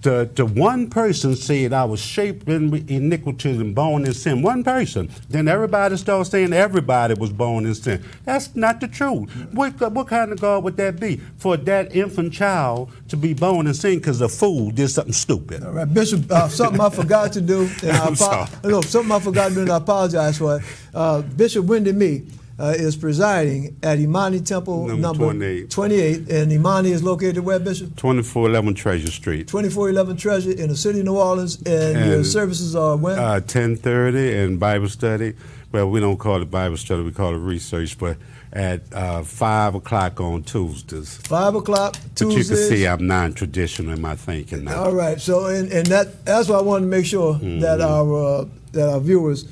S2: the one person said I was shaped in iniquity and born in sin. One person. Then everybody started saying everybody was born in sin. That's not the truth. What kind of God would that be? For that infant child to be born in sin because a fool did something stupid.
S1: All right, Bishop, something I forgot to do, and something I forgot to do, and I apologize for it. Bishop Wendy Mee is presiding at Imani Temple number 28, and Imani is located where, Bishop?
S2: 2411 Treasure Street.
S1: 2411 Treasure in the city of New Orleans, and your services are when?
S2: 10:30 and Bible study. Well, we don't call it Bible study, we call it research, but at 5 o'clock on Tuesdays.
S1: 5 o'clock Tuesdays.
S2: But you can see I'm non-traditional in my thinking now.
S1: All right, so and that's why I wanted to make sure that our viewers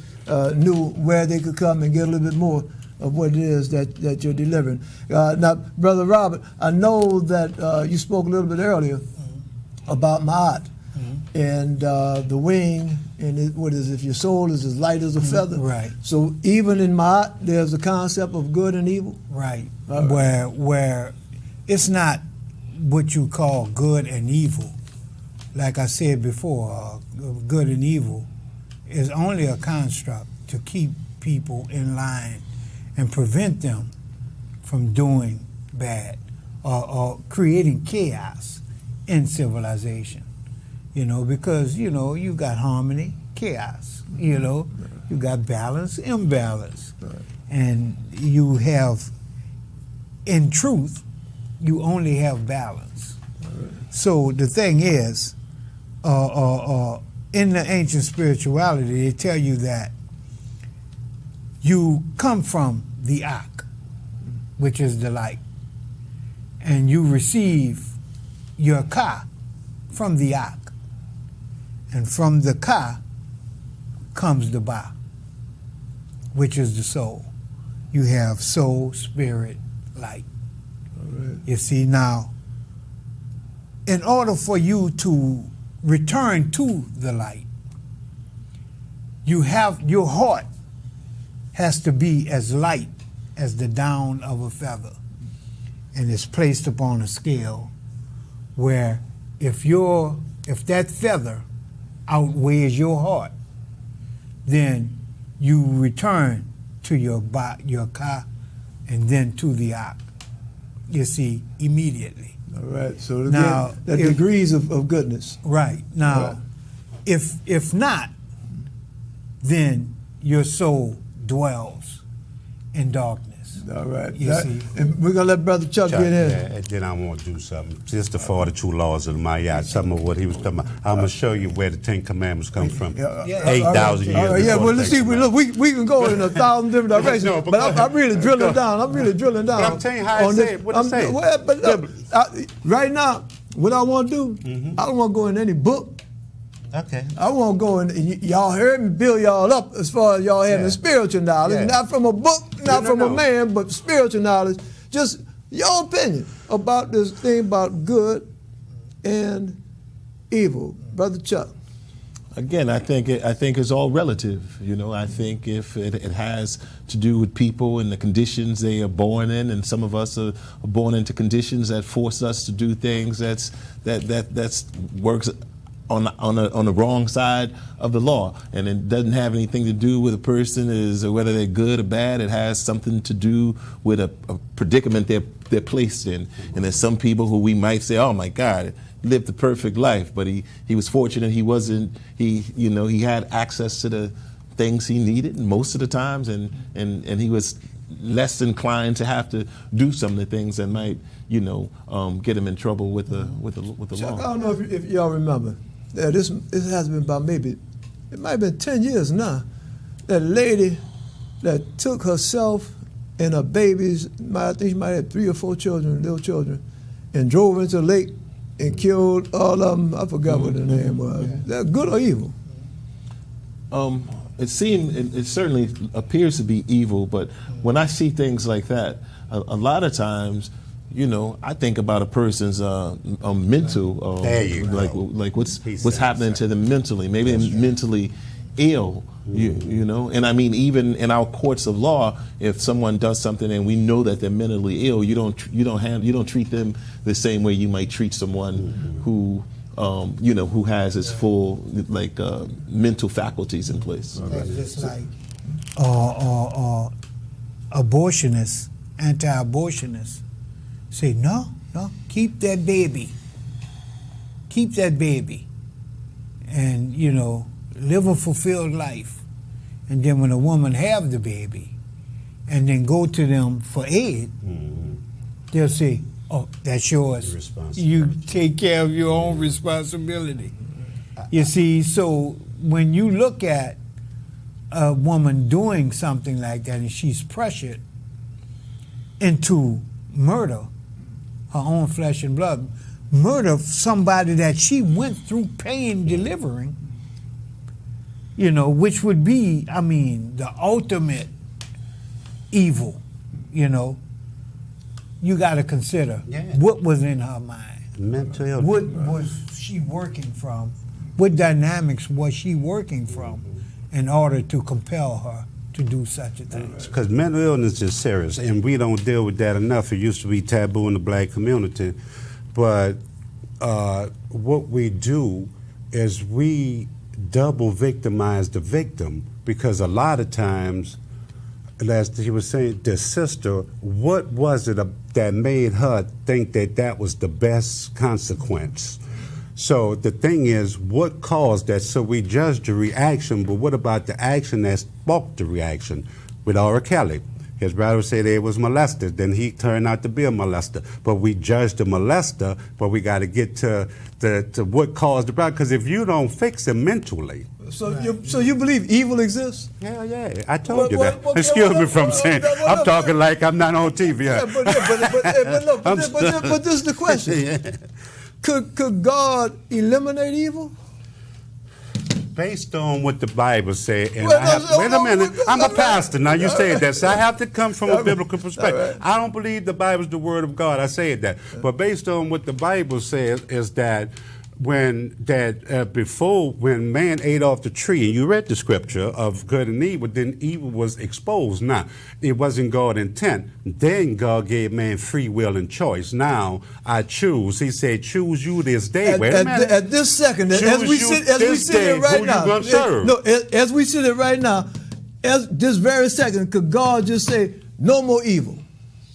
S1: knew where they could come and get a little bit more of what it is that you're delivering. Now, Brother Robert, I know that you spoke a little bit earlier about Ma'at, and the wing, and if your soul is as light as a feather.
S4: Right.
S1: So even in Ma'at, there's a concept of good and evil.
S4: Right. Where it's not what you call good and evil. Like I said before, good and evil is only a construct to keep people in line and prevent them from doing bad or creating chaos in civilization. Because, you got harmony, chaos, you got balance, imbalance.
S1: Right.
S4: And you have, in truth, you only have balance.
S1: Right.
S4: So the thing is, in the ancient spirituality, they tell you that you come from the Ak, which is the light, and you receive your Ka from the Ak. And from the Ka comes the Ba, which is the soul. You have soul, spirit, light.
S1: Right.
S4: You see, now, in order for you to return to the light, your heart has to be as light as the down of a feather. And it's placed upon a scale where if that feather outweighs your heart, then you return to your Ka and then to the Ak. You see, immediately.
S1: All right. So again,
S4: Now,
S1: that
S4: if-
S1: degrees of goodness.
S4: Right. Now,
S1: Right.
S4: if not, then your soul dwells in darkness.
S1: All right.
S4: You see.
S1: And we're gonna let Brother Chuck
S2: Chuck,
S1: get in.
S2: yeah, and then I want to do something. Just the 42 laws of the Ma'at, some of what he was talking about. I'm going to show you where the 10 Commandments come from.
S1: Yeah,
S2: 8,000 years
S1: all right, yeah,
S2: before
S1: well,
S2: the
S1: let's see.
S2: 10
S1: Look, we can go in 1,000 different directions,
S2: No,
S1: but
S2: but
S1: I'm really drilling down. I'm really drilling down.
S2: But I'm telling you how it
S1: on
S2: said, what it said.
S1: Well, but look, right now, what I want to do, I don't want to go in any book.
S2: Okay.
S1: I want to go in. Y'all heard me build y'all up as far as y'all having
S2: Yeah.
S1: spiritual knowledge,
S2: Yeah.
S1: not from a book, not from a
S2: No.
S1: man, but spiritual knowledge. Just your opinion about this thing about good and evil, Brother Chuck.
S3: Again, I think it's all relative. I think if it has to do with people and the conditions they are born in, and some of us are born into conditions that force us to do things that works on the wrong side of the law, and it doesn't have anything to do with a person is whether they're good or bad. It has something to do with a predicament they're placed in. And there's some people who we might say, "Oh my God, lived the perfect life," but he was fortunate. He had access to the things he needed most of the times, and he was less inclined to have to do some of the things that might get him in trouble with the
S1: Chuck, I
S3: law.
S1: don't know if y'all remember. This has been about it might have been 10 years now. That lady that took herself and her babies, I think she might have 3 or 4 children, little children, and drove into the lake and killed all of them. I forgot what the name was. That good or evil?
S3: It certainly appears to be evil, but when I see things like that, a lot of times, I think about a person's mental,
S2: There you go.
S3: like what's
S2: He said
S3: happening
S2: so.
S3: to them mentally. Maybe they're mentally ill, and I mean, even in our courts of law, if someone does something and we know that they're mentally ill, you don't treat them the same way you might treat someone who who has his full mental faculties in place.
S4: That's just like abortionists, anti-abortionists say, no, keep that baby, and live a fulfilled life. And then when a woman have the baby, and then go to them for aid, they'll say, "Oh, that's yours.
S2: Responsibility.
S4: You take care of your own responsibility." You see, so when you look at a woman doing something like that and she's pressured into murder, her own flesh and blood, murder somebody that she went through pain delivering, which would be, the ultimate evil, you got to consider
S2: Yeah.
S4: what was in her mind.
S2: Mental illness.
S4: What was she working from what dynamics was she working from in order to compel her to do such a thing?
S2: Because mental illness is serious, and we don't deal with that enough. It used to be taboo in the black community. But what we do is we double victimize the victim, because a lot of times, as he was saying, the sister, what was it that made her think that that was the best consequence? So the thing is, what caused that? So we judge the reaction, but what about the action that sparked the reaction? With R. Kelly, his brother said they was molested, then he turned out to be a molester. But we judge the molester, but we got to get to what caused the problem. Because if you don't fix it mentally.
S1: So you believe evil exists?
S2: Yeah, I told you that. Excuse me from saying, I'm talking like I'm not on TV.
S1: Yeah, but this is the question.
S2: Yeah.
S1: Could God eliminate evil?
S2: Based on what the Bible said, and
S1: Well,
S2: wait a minute, I'm a pastor. Now you said that, so I have to come from a biblical perspective.
S1: Right.
S2: I don't believe the Bible is the word of God. I said that, but based on what the Bible says is that before when man ate off the tree, and you read the scripture of good and evil, then evil was exposed. Now, it wasn't God's intent. Then God gave man free will and choice. Now, I choose. He said, choose you this day. Wait a minute.
S1: At this second, as we sit here right now, as we sit here right now, as this very second, could God just say, no more evil?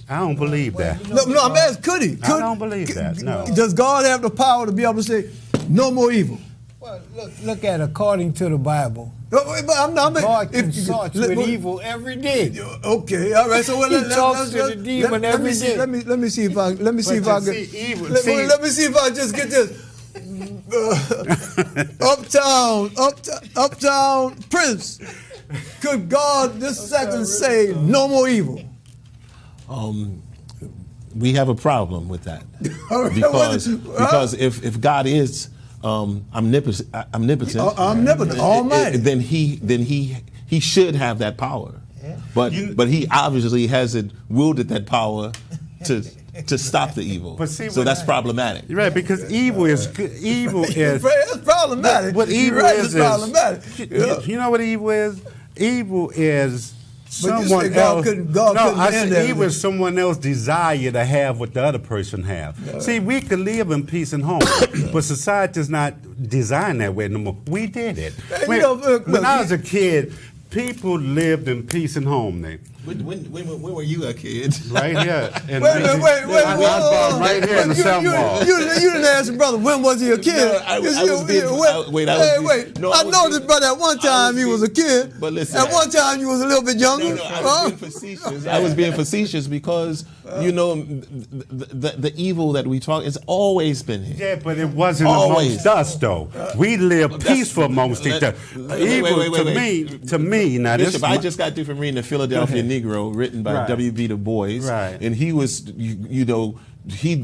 S2: I don't believe that.
S1: No, I'm asking, could he?
S2: I don't believe that, no.
S1: Does God have the power to be able to say, no more evil?
S4: Well, look at according to the Bible.
S1: God
S4: consorts with evil every day.
S1: Okay, all right. So
S4: He talks to the demon every day.
S1: Let me see if I can. Let me see if I just get this. Uptown Prince. Could God this second say no more evil?
S3: We have a problem with that because if God is omnipotent,
S1: almighty,
S3: then he should have that power. But he obviously hasn't wielded that power to stop the evil. So that's problematic.
S2: You're right, because evil is
S1: it's problematic.
S2: What evil is
S1: problematic.
S2: You know what evil is? Evil is someone
S1: else.
S2: Evil is someone else's desire to have what the other person have. No. See, we could live in peace and harmony, but society is not designed that way no more. We did it. When I was a kid, people lived in peace and harmony.
S3: When were you a kid?
S2: Right here.
S1: Wait. Right
S2: here in the South Wall.
S1: You didn't ask your brother, when was he a kid?
S3: No, I
S1: know this brother at one time he was a kid.
S3: But listen.
S1: At one time you was a little bit younger.
S3: No, I was being facetious. I was being facetious because, the evil that we talk, it's always been here.
S2: Yeah, but it wasn't amongst us, though. We live peaceful amongst each other. Evil, to me, now this
S3: Bishop, I just got through from reading the Philadelphia Negro, written by W.B. Du Bois, and he was, he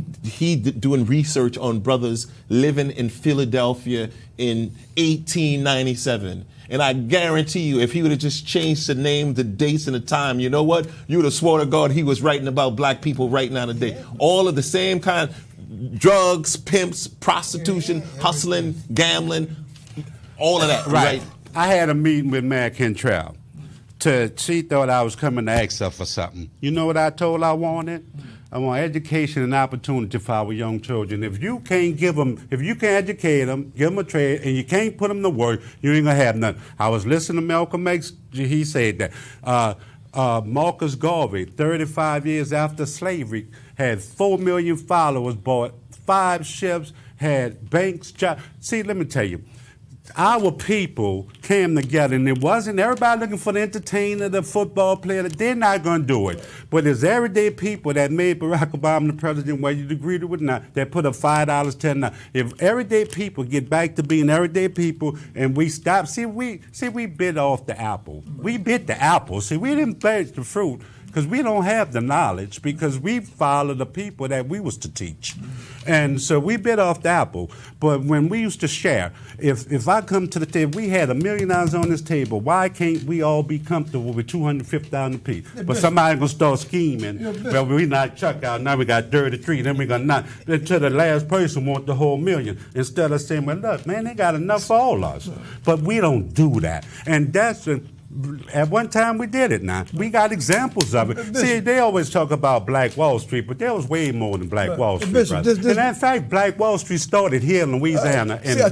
S3: doing research on brothers living in Philadelphia in 1897. And I guarantee you, if he would have just changed the name, the dates, and the time, you know what? You would have sworn to God he was writing about black people right now today. All of the same kind, drugs, pimps, prostitution, hustling, gambling, all of that. Right.
S2: I had a meeting with Mary Cantrell. She thought I was coming to ask her for something. You know what I told her I wanted? I want education and opportunity for our young children. If you can't educate them, give them a trade, and you can't put them to work, you ain't gonna have nothing. I was listening to Malcolm X. He said that. Marcus Garvey, 35 years after slavery, had 4 million followers, bought 5 ships, had banks. See, let me tell you. Our people came together, and it wasn't everybody looking for the entertainer, the football player. They're not going to do it. But it's everyday people that made Barack Obama the president, whether you agree with it or not, that put up $5, $10. If everyday people get back to being everyday people, and we stop, we bit off the apple. We bit the apple. See, we didn't bite the fruit. because we don't have the knowledge, because we follow the people that we was to teach. And so we bit off the apple. But when we used to share, if I come to the table, we had $1 million on this table, why can't we all be comfortable with $250,000 apiece? But somebody going to start scheming. Well, we not chuck out, now we got 33, then we going to not. Until the last person want the whole million. Instead of saying, well, look, man, they got enough for all of us. But we don't do that. And that's at one time we did it now. We got examples of it. See, they always talk about Black Wall Street, but there was way more than Black Wall Street.
S1: Bishop,
S2: and in fact, Black Wall Street started here in Louisiana and
S1: I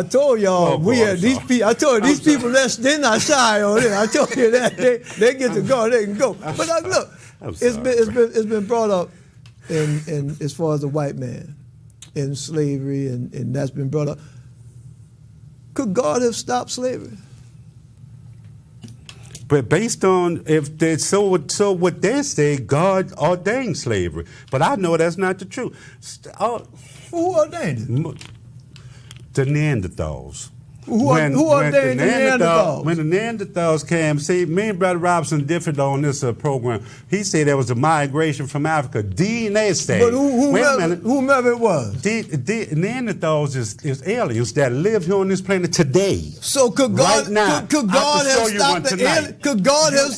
S1: told y'all these people. I told you these people they're not shy on it. I told you that they get to go, they can go. But look, it's been brought up in as far as the white man in slavery, and that's been brought up. Could God have stopped slavery?
S2: But based on if they so what they say, God ordained slavery. But I know that's not the truth.
S1: Who ordained it?
S2: The Neanderthals.
S1: Who ordained the Neanderthals?
S2: When the Neanderthals came, see, me and Brother Robinson differed on this program. He said there was a migration from Africa. DNA said.
S1: But whomever it was.
S2: Neanderthals is aliens that live here on this planet today.
S1: So could God,
S2: right now,
S1: could God have stopped the aliens? Could God have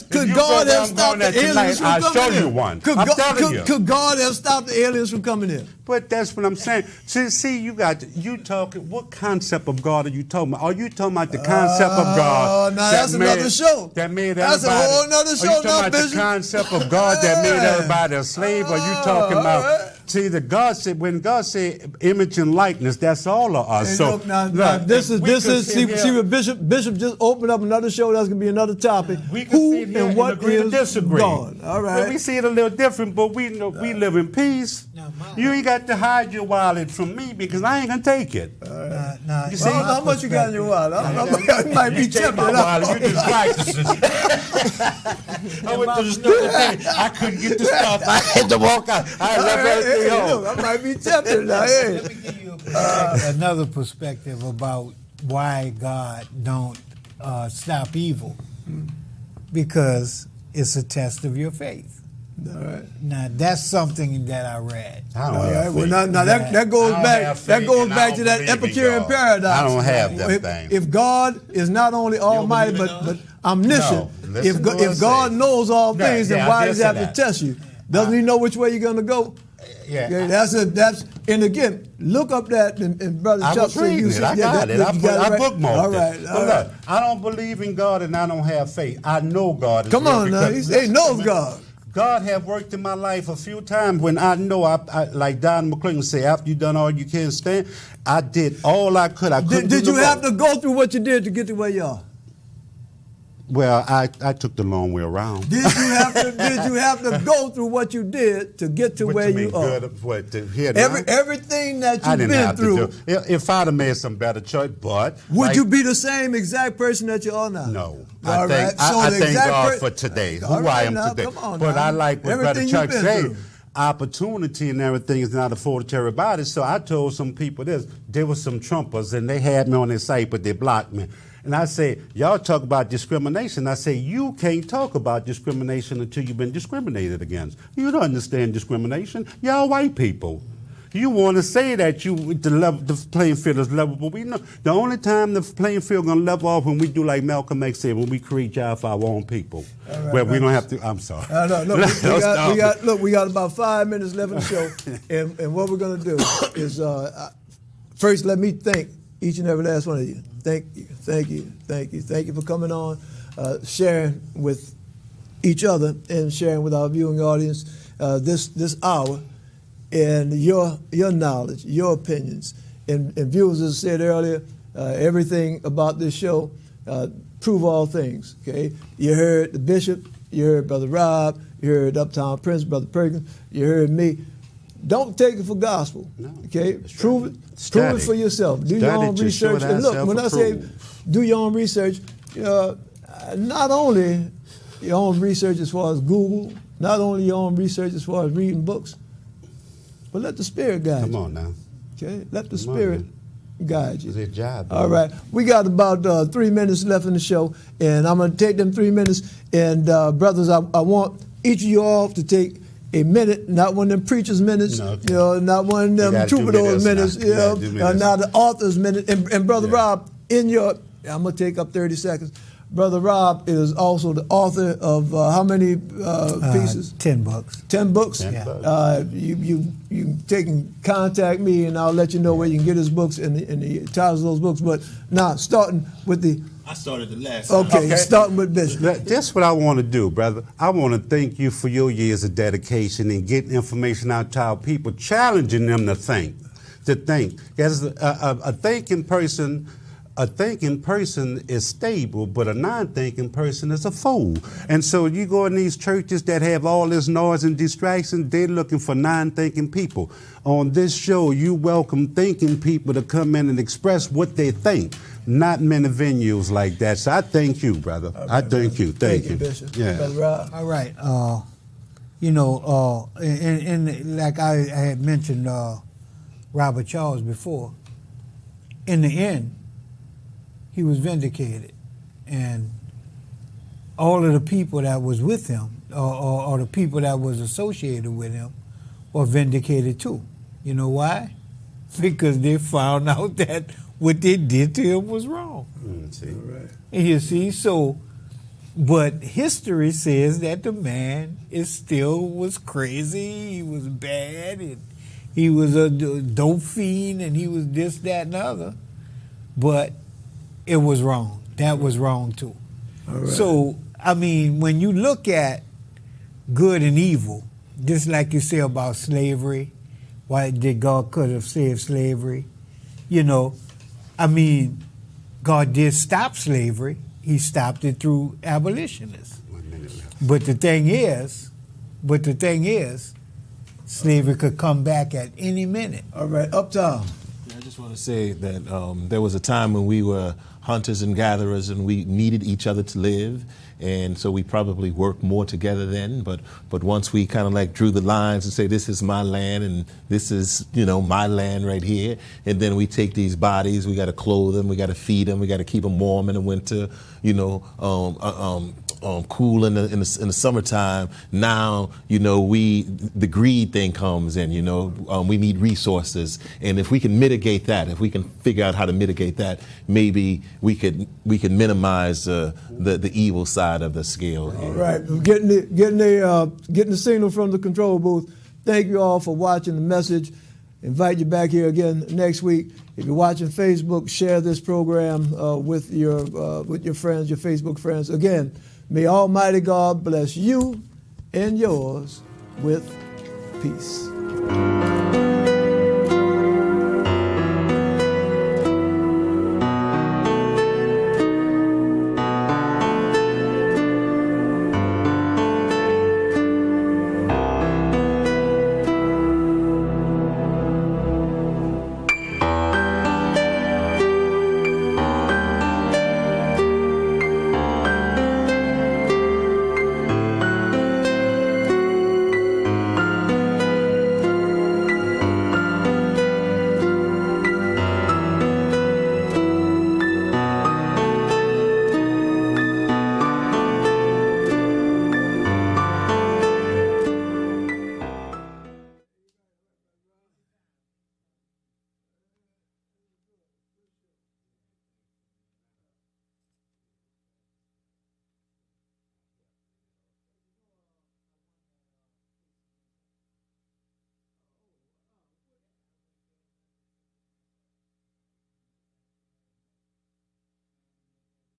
S1: stopped the aliens from coming in?
S2: I'll show you one.
S1: Could God have stopped the aliens from coming in?
S2: But that's what I'm saying. See, you talking. What concept of God are you talking about? Are you talking about the concept of God?
S1: Oh, now that's another show.
S2: That made
S1: that's
S2: everybody.
S1: That's a whole nother show.
S2: Are you talking about the concept of God that made everybody a slave? Are you talking about?
S1: Right.
S2: See, when God said image and likeness, that's all of us.
S1: So now, this is what Bishop just opened up another show. That's gonna be another topic. Who and what is God? All right.
S2: But we see it a little different, but we live in peace. You ain't got to hide your wallet from me because I ain't gonna take it.
S1: You see how much you got in your wallet? I might be tempted.
S2: You just practice it. I went to the store today. I couldn't get the stuff. I had to walk out. I left everything home.
S1: I might be tempted now. Hey.
S4: Let me give you another perspective about why God don't stop evil. Because it's a test of your faith.
S1: All right.
S4: Now that's something that I read.
S2: I don't have faith.
S1: That goes back. That goes back to that Epicurean paradox.
S2: I don't have that thing.
S1: If God is not only almighty but omniscient, if God knows all things, then why does He have to test you? Doesn't He know which way you're going to go?
S2: Yeah.
S1: That's and again, look up that and Brother Chuck said you
S2: I got it. I bookmarked
S1: all right,
S2: it. Look, I don't believe in God and I don't have faith. I know God is
S1: Come
S2: real
S1: on now. He knows God.
S2: God have worked in my life a few times when I know, I like Don McClellan say, after you done all you can stand, I did all I could.
S1: Did you have to go through what you did to get to where you are?
S2: Well, I took the long way around.
S1: Did you have to go through what you did to get to where you are? Everything that you've been through.
S2: If I'd have made some better choice, but
S1: would you be the same exact person that you are now?
S2: No. I thank God for today, who I am today. But I like what Brother Chuck said. Opportunity and everything is not afforded to everybody. So I told some people this. There were some Trumpers and they had me on their site, but they blocked me. And I say, y'all talk about discrimination. I say, you can't talk about discrimination until you've been discriminated against. You don't understand discrimination. Y'all white people. You want to say that the playing field is level, but we know the only time the playing field going to level off when we do like Malcolm X said, when we create jobs for our own people. Right, where we don't have to, I'm sorry.
S1: We got about 5 minutes left in the show. and what we're going to do is, first let me thank each and every last one of you. Thank you for coming on, sharing with each other and sharing with our viewing audience this hour and your knowledge, your opinions. And viewers, as I said earlier, everything about this show, prove all things, okay? You heard the bishop, you heard Brother Rob, you heard Uptown Prince, Brother Perkins, you heard me. Don't take it for gospel, okay? Prove it for yourself. Do your own research. And look, when I say do your own research, not only your own research as far as Google, not only your own research as far as reading books, but let the Spirit guide you.
S2: Come on now.
S1: Okay? Let the Spirit guide you.
S2: It's a job.
S1: All right. We got about 3 minutes left in the show, and I'm going to take them 3 minutes. And, brothers, I want each of you all to take a minute, not one of them preachers' minutes,
S2: No, okay.
S1: you know, not one of them troubadours' minutes, you know, not the author's minute. And Brother Rob, I'm going to take up 30 seconds. Brother Rob is also the author of how many pieces?
S4: 10 books.
S1: 10 books?
S2: 10 books.
S1: You can contact me, and I'll let you know where you can get his books and the titles of those books. But now, starting with the...
S3: I started the last
S1: Okay, starting with Bishop.
S2: That's what I want to do, brother. I want to thank you for your years of dedication and getting information out to our people, challenging them to think. As a thinking person... A thinking person is stable, but a non-thinking person is a fool. And so you go in these churches that have all this noise and distraction, they're looking for non-thinking people. On this show, you welcome thinking people to come in and express what they think. Not many venues like that. So I thank you, brother. I thank you. Thank you,
S1: Bishop.
S2: Yeah.
S1: Brother Rob.
S4: All right. And like I had mentioned Robert Charles before, in the end, he was vindicated. And all of the people that was with him, or the people that was associated with him, were vindicated too. You know why? Because they found out that what they did to him was wrong.
S2: See.
S1: Right.
S4: And you see, so, but history says that the man was crazy, he was bad, and he was a dope fiend, and he was this, that, and the other. But it was wrong. That was wrong too.
S1: All right.
S4: So, I mean, when you look at good and evil, just like you say about slavery, why did God could have saved slavery? You know, I mean, God did stop slavery. He stopped it through abolitionists.
S2: 1 minute left.
S4: But the thing is, slavery could come back at any minute.
S1: All right, Uptown.
S3: I just want to say that there was a time when we were hunters and gatherers, and we needed each other to live, and so we probably worked more together then. But once we kind of like drew the lines and say, this is my land and this is, you know, my land right here, and then we take these bodies, we got to clothe them, we got to feed them, we got to keep them warm in the winter, you know, cool in the summertime. Now, you know, the greed thing comes in. You know, we need resources, and if we can mitigate that, if we can figure out how to mitigate that, maybe we could minimize the evil side of the scale.
S1: All right, getting the signal from the control booth. Thank you all for watching the message. Invite you back here again next week. If you're watching Facebook, share this program with your friends, your Facebook friends. Again, may Almighty God bless you and yours with peace.